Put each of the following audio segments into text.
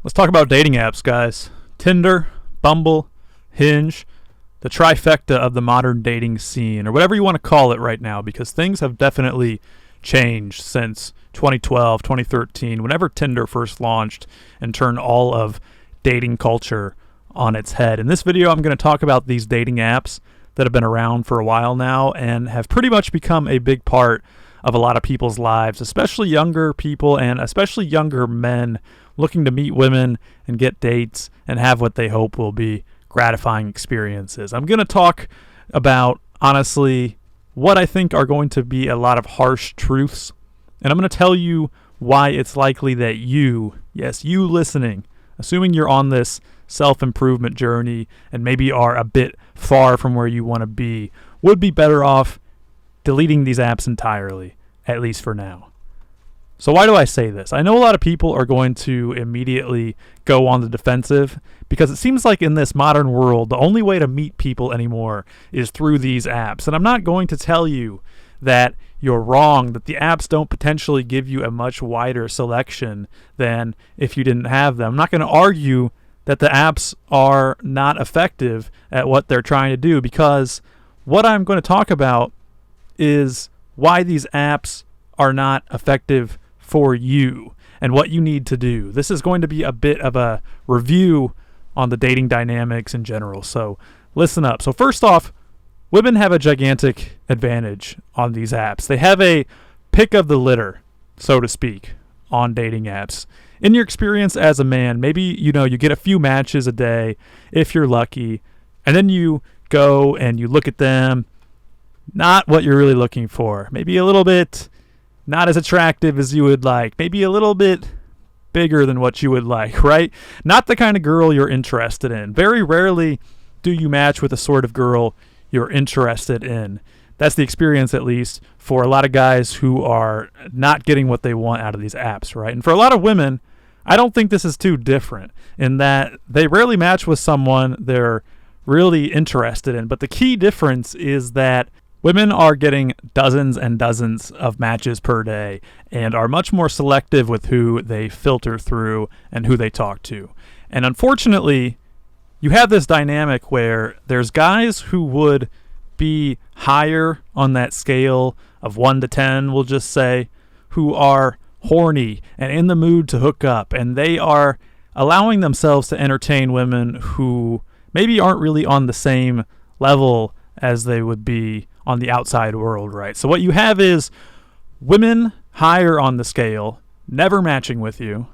Let's talk about dating apps, guys. Tinder, Bumble, Hinge, the trifecta of the modern dating scene, or whatever you want to call it right now, because things have definitely changed since 2012, 2013, whenever Tinder first launched and turned all of dating culture on its head. In this video, I'm going to talk about these dating apps that have been around for a while now and have pretty much become a big part of a lot of people's lives, especially younger people and especially younger men looking to meet women and get dates and have what they hope will be gratifying experiences. I'm going to talk about, honestly, what I think are going to be a lot of harsh truths, and I'm going to tell you why it's likely that you, yes, you listening, assuming you're on this self-improvement journey and maybe are a bit far from where you want to be, would be better off deleting these apps entirely, at least for now. So why do I say this? I know a lot of people are going to immediately go on the defensive because it seems like in this modern world, the only way to meet people anymore is through these apps. And I'm not going to tell you that you're wrong, that the apps don't potentially give you a much wider selection than if you didn't have them. I'm not going to argue that the apps are not effective at what they're trying to do, because what I'm going to talk about is why these apps are not effective for you and what you need to do. This is going to be a bit of a review on the dating dynamics in general, so listen up. So first off, women have a gigantic advantage on these apps. They have a pick of the litter, so to speak, on dating apps. In your experience as a man, maybe you get a few matches a day if you're lucky, and then you go and you look at them, not what you're really looking for. Maybe a little bit not as attractive as you would like. Maybe a little bit bigger than what you would like, right? Not the kind of girl you're interested in. Very rarely do you match with the sort of girl you're interested in. That's the experience, at least, for a lot of guys who are not getting what they want out of these apps, right? And for a lot of women, I don't think this is too different in that they rarely match with someone they're really interested in. But the key difference is that women are getting dozens and dozens of matches per day and are much more selective with who they filter through and who they talk to. And unfortunately, you have this dynamic where there's guys who would be higher on that scale of 1 to 10, we'll just say, who are horny and in the mood to hook up, and they are allowing themselves to entertain women who maybe aren't really on the same level as they would be on the outside world, right? So what you have is women higher on the scale never matching with you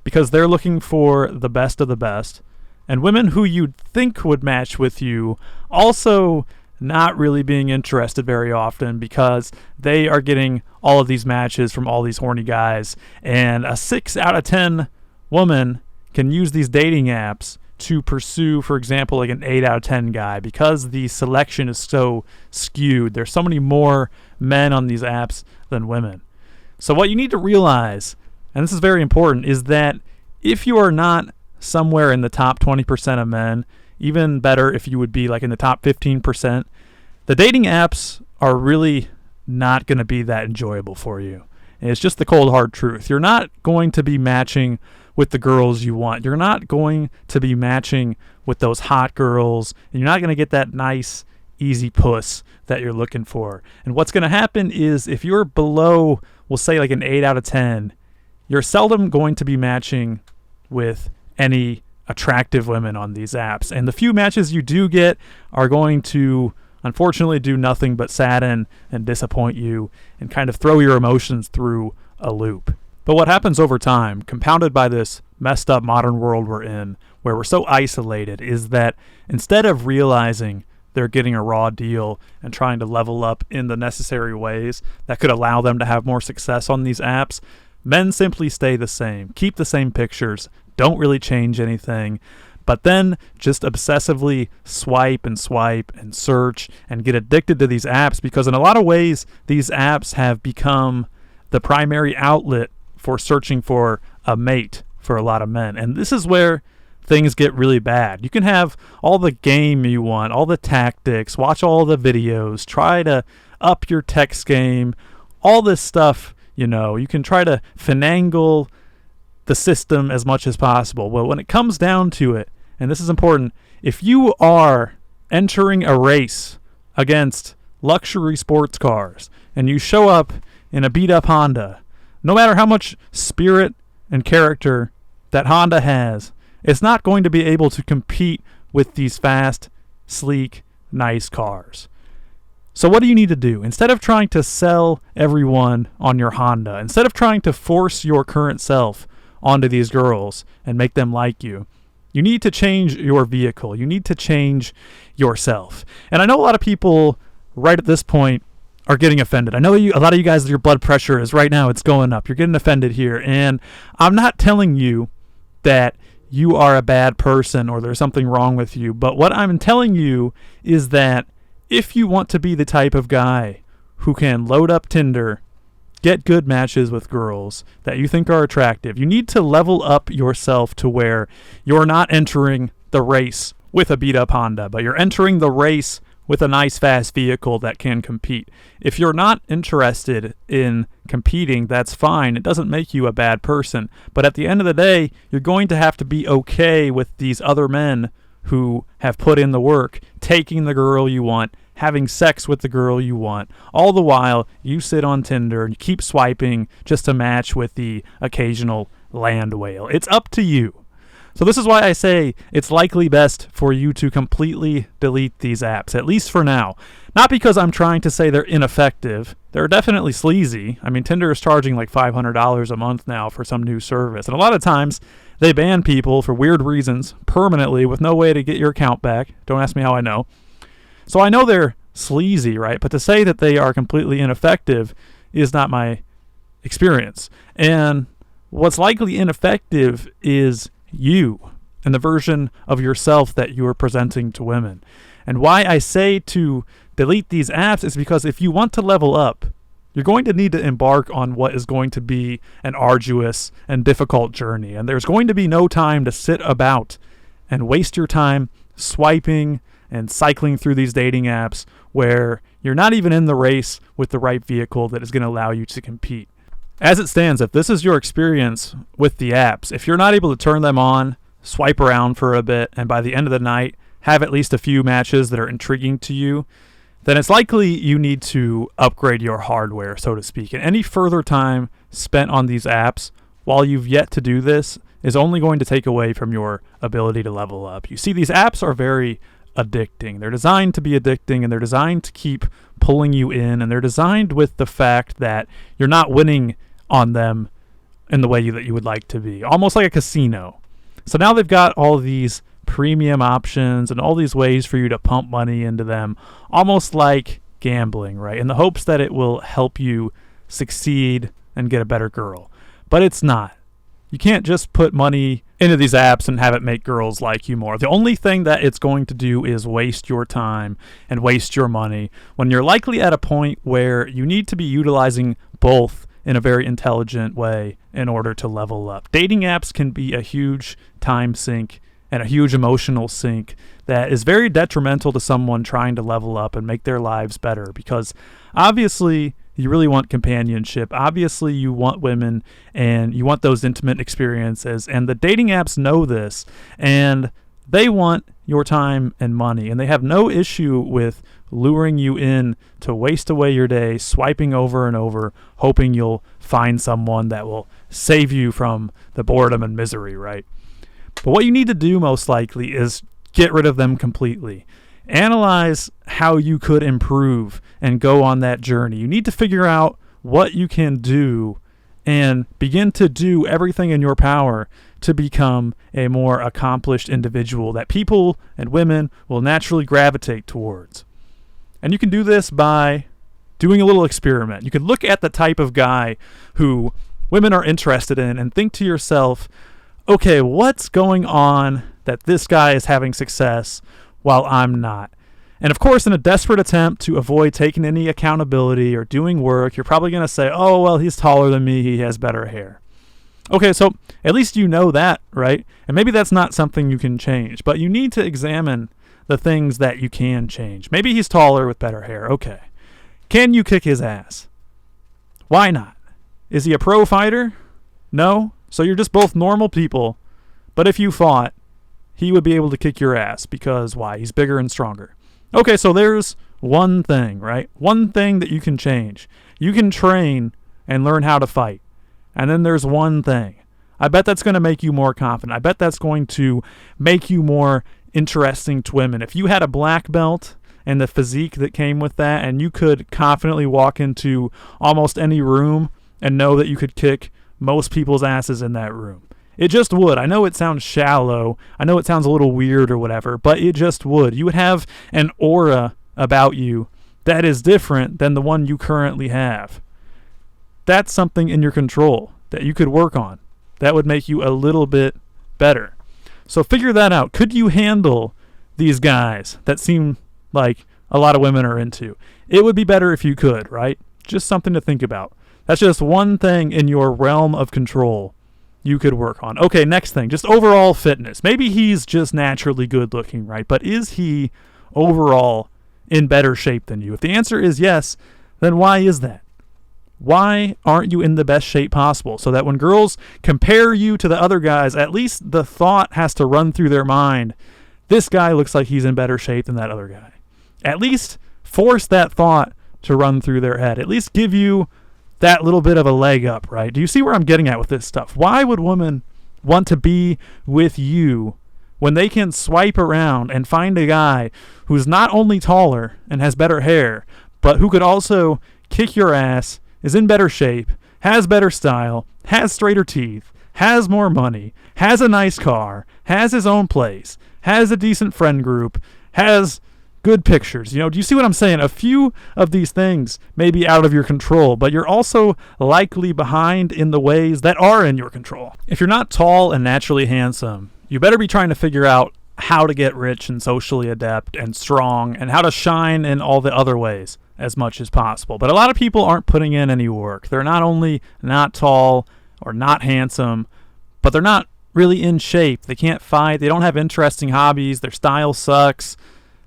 because they're looking for the best of the best, and women who you'd think would match with you also not really being interested very often because they are getting all of these matches from all these horny guys. And a 6 out of 10 woman can use these dating apps to pursue, for example, like an 8 out of 10 guy, because the selection is so skewed. There's so many more men on these apps than women. So what you need to realize, and this is very important, is that if you are not somewhere in the top 20% of men, even better if you would be like in the top 15%, the dating apps are really not going to be that enjoyable for you. And it's just the cold hard truth. You're not going to be matching with the girls you want. You're not going to be matching with those hot girls, and you're not going to get that nice, easy puss that you're looking for. And what's going to happen is if you're below, we'll say like an 8 out of 10, you're seldom going to be matching with any attractive women on these apps. And the few matches you do get are going to, unfortunately, do nothing but sadden and disappoint you and kind of throw your emotions through a loop. But what happens over time, compounded by this messed up modern world we're in, where we're so isolated, is that instead of realizing they're getting a raw deal and trying to level up in the necessary ways that could allow them to have more success on these apps, men simply stay the same, keep the same pictures, don't really change anything, but then just obsessively swipe and search and get addicted to these apps, because in a lot of ways, these apps have become the primary outlet for searching for a mate for a lot of men. And this is where things get really bad. You can have all the game you want, all the tactics, watch all the videos, try to up your text game, all this stuff, you can try to finagle the system as much as possible. Well, when it comes down to it, and this is important, if you are entering a race against luxury sports cars and you show up in a beat-up Honda, no matter how much spirit and character that Honda has, it's not going to be able to compete with these fast, sleek, nice cars. So what do you need to do? Instead of trying to sell everyone on your Honda, instead of trying to force your current self onto these girls and make them like you, you need to change your vehicle. You need to change yourself. And I know a lot of people right at this point are getting offended. I know a lot of you guys, your blood pressure is right now, it's going up. You're getting offended here. And I'm not telling you that you are a bad person or there's something wrong with you. But what I'm telling you is that if you want to be the type of guy who can load up Tinder, get good matches with girls that you think are attractive, you need to level up yourself to where you're not entering the race with a beat-up Honda, but you're entering the race with a nice, fast vehicle that can compete. If you're not interested in competing, that's fine. It doesn't make you a bad person. But at the end of the day, you're going to have to be okay with these other men who have put in the work, taking the girl you want, having sex with the girl you want. All the while, you sit on Tinder and keep swiping just to match with the occasional land whale. It's up to you. So this is why I say it's likely best for you to completely delete these apps, at least for now. Not because I'm trying to say they're ineffective. They're definitely sleazy. I mean, Tinder is charging like $500 a month now for some new service. And a lot of times, they ban people for weird reasons permanently with no way to get your account back. Don't ask me how I know. So I know they're sleazy, right? But to say that they are completely ineffective is not my experience. And what's likely ineffective is you and the version of yourself that you are presenting to women. And why I say to delete these apps is because if you want to level up, you're going to need to embark on what is going to be an arduous and difficult journey. And there's going to be no time to sit about and waste your time swiping and cycling through these dating apps where you're not even in the race with the right vehicle that is going to allow you to compete. As it stands, if this is your experience with the apps, if you're not able to turn them on, swipe around for a bit, and by the end of the night, have at least a few matches that are intriguing to you, then it's likely you need to upgrade your hardware, so to speak. And any further time spent on these apps while you've yet to do this is only going to take away from your ability to level up. You see, these apps are very addicting. They're designed to be addicting, and they're designed to keep pulling you in, and they're designed with the fact that you're not winning on them in the way that you would like to be, almost like a casino. So now they've got all these premium options and all these ways for you to pump money into them, almost like gambling, right? In the hopes that it will help you succeed and get a better girl. But it's not. You can't just put money into these apps and have it make girls like you more. The only thing that it's going to do is waste your time and waste your money when you're likely at a point where you need to be utilizing both in a very intelligent way in order to level up. Dating apps can be a huge time sink and a huge emotional sink that is very detrimental to someone trying to level up and make their lives better, because obviously you really want companionship. Obviously you want women and you want those intimate experiences, and the dating apps know this, and they want your time and money, and they have no issue with luring you in to waste away your day swiping over and over, hoping you'll find someone that will save you from the boredom and misery, right? But what you need to do most likely is get rid of them completely. Analyze how you could improve and go on that journey. You need to figure out what you can do and begin to do everything in your power to become a more accomplished individual that people and women will naturally gravitate towards. And you can do this by doing a little experiment. You can look at the type of guy who women are interested in and think to yourself, okay, what's going on that this guy is having success while I'm not? And of course, in a desperate attempt to avoid taking any accountability or doing work, you're probably going to say, oh, well, he's taller than me, he has better hair. Okay, so at least you know that, right? And maybe that's not something you can change, but you need to examine the things that you can change. Maybe he's taller with better hair. Okay. Can you kick his ass? Why not? Is he a pro fighter? No? So you're just both normal people, but if you fought, he would be able to kick your ass because why? He's bigger and stronger. Okay, so there's one thing, right? One thing that you can change. You can train and learn how to fight. And then there's one thing. I bet that's going to make you more confident. I bet that's going to make you more interesting to women. If you had a black belt and the physique that came with that, and you could confidently walk into almost any room and know that you could kick most people's asses in that room. It just would. I know it sounds shallow. I know it sounds a little weird or whatever, but it just would. You would have an aura about you that is different than the one you currently have. That's something in your control that you could work on. That would make you a little bit better. So figure that out. Could you handle these guys that seem like a lot of women are into? It would be better if you could, right? Just something to think about. That's just one thing in your realm of control you could work on. Okay, next thing, just overall fitness. Maybe he's just naturally good looking, right? But is he overall in better shape than you? If the answer is yes, then why is that? Why aren't you in the best shape possible? So that when girls compare you to the other guys, at least the thought has to run through their mind, this guy looks like he's in better shape than that other guy. At least force that thought to run through their head. At least give you that little bit of a leg up, right? Do you see where I'm getting at with this stuff? Why would women want to be with you when they can swipe around and find a guy who's not only taller and has better hair, but who could also kick your ass, is in better shape, has better style, has straighter teeth, has more money, has a nice car, has his own place, has a decent friend group, has good pictures? Do you see what I'm saying? A few of these things may be out of your control, but you're also likely behind in the ways that are in your control. If you're not tall and naturally handsome, you better be trying to figure out how to get rich and socially adept and strong and how to shine in all the other ways as much as possible. But a lot of people aren't putting in any work. They're not only not tall or not handsome, but they're not really in shape. They can't fight. They don't have interesting hobbies. Their style sucks.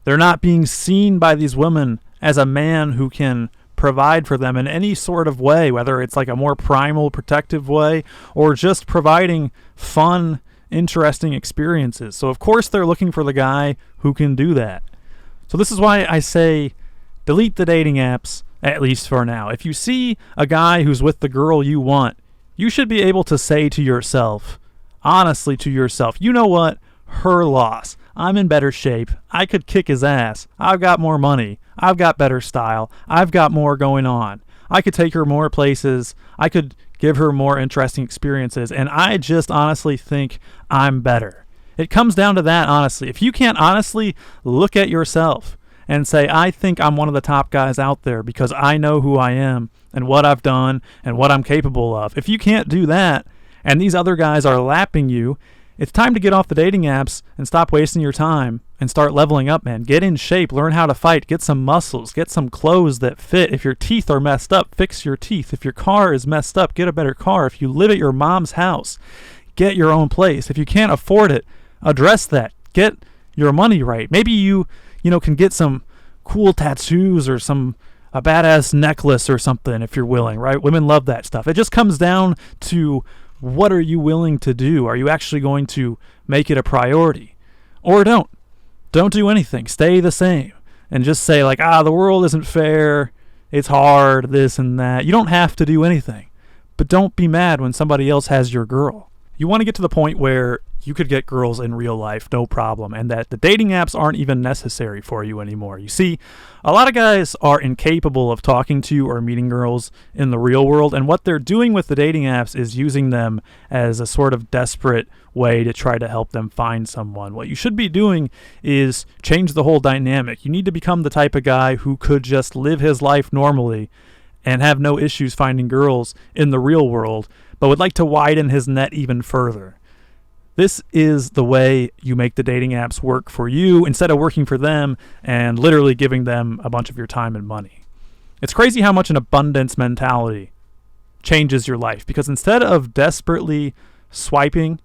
They're not being seen by these women as a man who can provide for them in any sort of way, whether it's like a more primal, protective way or just providing fun, interesting experiences. So of course they're looking for the guy who can do that. So this is why I say delete the dating apps, at least for now. If you see a guy who's with the girl you want, you should be able to say to yourself, honestly to yourself, you know what? Her loss. I'm in better shape. I could kick his ass. I've got more money. I've got better style. I've got more going on. I could take her more places. I could give her more interesting experiences. And I just honestly think I'm better. It comes down to that, honestly. If you can't honestly look at yourself and say, I think I'm one of the top guys out there because I know who I am and what I've done and what I'm capable of. If you can't do that and these other guys are lapping you, it's time to get off the dating apps and stop wasting your time and start leveling up, man. Get in shape, learn how to fight, get some muscles, get some clothes that fit. If your teeth are messed up, fix your teeth. If your car is messed up, get a better car. If you live at your mom's house, get your own place. If you can't afford it, address that. Get your money right. Maybe you can get some cool tattoos or a badass necklace or something if you're willing, right? Women love that stuff. It just comes down to what are you willing to do? Are you actually going to make it a priority? Or don't. Don't do anything. Stay the same. And just say like, the world isn't fair. It's hard, this and that. You don't have to do anything. But don't be mad when somebody else has your girl. You want to get to the point where you could get girls in real life, no problem, and that the dating apps aren't even necessary for you anymore. You see, a lot of guys are incapable of talking to or meeting girls in the real world, and what they're doing with the dating apps is using them as a sort of desperate way to try to help them find someone. What you should be doing is change the whole dynamic. You need to become the type of guy who could just live his life normally and have no issues finding girls in the real world, but would like to widen his net even further. This is the way you make the dating apps work for you instead of working for them and literally giving them a bunch of your time and money. It's crazy how much an abundance mentality changes your life, because instead of desperately swiping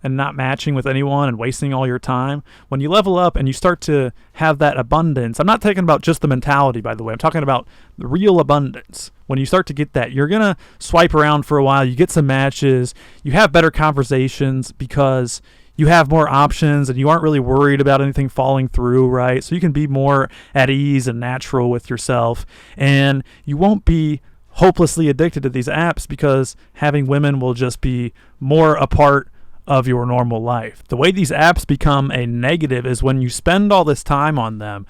and not matching with anyone and wasting all your time. When you level up and you start to have that abundance, I'm not talking about just the mentality, by the way. I'm talking about the real abundance. When you start to get that, you're going to swipe around for a while. You get some matches. You have better conversations because you have more options and you aren't really worried about anything falling through, right? So you can be more at ease and natural with yourself, and you won't be hopelessly addicted to these apps because having women will just be more a part of your normal life. The way these apps become a negative is when you spend all this time on them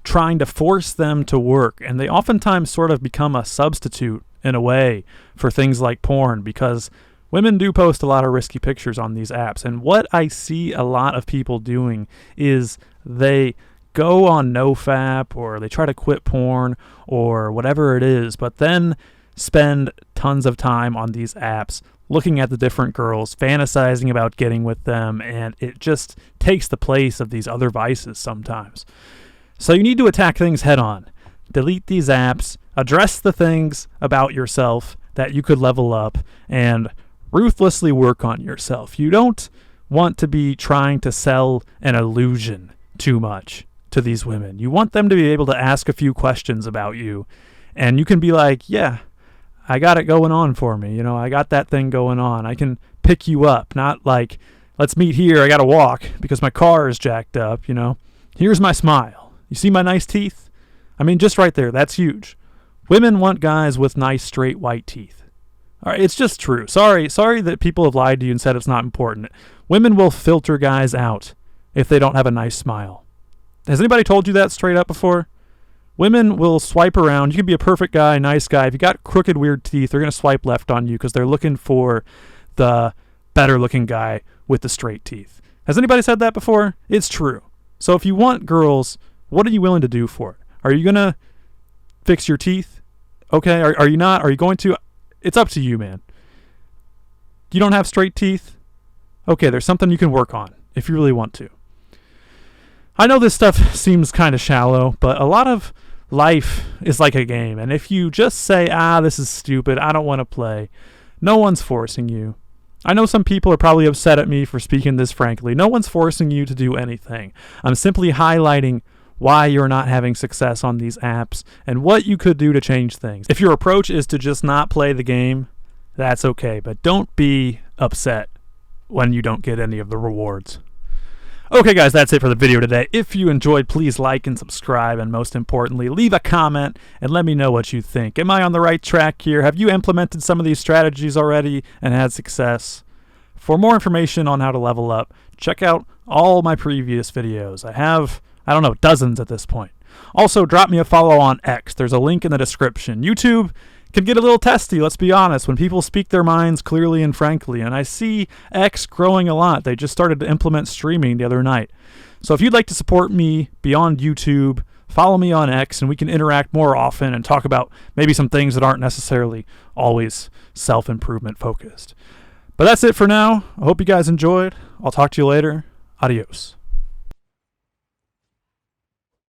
trying to force them to work, and they oftentimes sort of become a substitute in a way for things like porn, because women do post a lot of risky pictures on these apps. And what I see a lot of people doing is they go on NoFap, or they try to quit porn, or whatever it is, but then spend tons of time on these apps looking at the different girls, fantasizing about getting with them, and it just takes the place of these other vices sometimes. So you need to attack things head on. Delete these apps, address the things about yourself that you could level up, and ruthlessly work on yourself. You don't want to be trying to sell an illusion too much to these women. You want them to be able to ask a few questions about you, and you can be like, yeah, I got it going on for me. I got that thing going on. I can pick you up. Not like, let's meet here. I got to walk because my car is jacked up. Here's my smile. You see my nice teeth? I mean, just right there. That's huge. Women want guys with nice, straight, white teeth. All right, it's just true. Sorry that people have lied to you and said it's not important. Women will filter guys out if they don't have a nice smile. Has anybody told you that straight up before? Women will swipe around. You can be a perfect guy, nice guy. If you got crooked, weird teeth, they're going to swipe left on you because they're looking for the better-looking guy with the straight teeth. Has anybody said that before? It's true. So if you want girls, what are you willing to do for it? Are you going to fix your teeth? Okay. Are you not? Are you going to? It's up to you, man. You don't have straight teeth? Okay, there's something you can work on if you really want to. I know this stuff seems kind of shallow, but a lot of life is like a game, and if you just say, this is stupid, I don't want to play, no one's forcing you. I know some people are probably upset at me for speaking this frankly. No one's forcing you to do anything. I'm simply highlighting why you're not having success on these apps and what you could do to change things. If your approach is to just not play the game, that's okay, but don't be upset when you don't get any of the rewards. Okay, guys, that's it for the video today. If you enjoyed, please like and subscribe, and most importantly, leave a comment and let me know what you think. Am I on the right track here? Have you implemented some of these strategies already and had success? For more information on how to level up, check out all my previous videos. I have, dozens at this point. Also, drop me a follow on X. There's a link in the description. YouTube can get a little testy, let's be honest, when people speak their minds clearly and frankly, and I see X growing a lot. They just started to implement streaming the other night. So if you'd like to support me beyond YouTube, follow me on X, and we can interact more often and talk about maybe some things that aren't necessarily always self-improvement focused. But that's it for now. I hope you guys enjoyed. I'll talk to you later. Adios.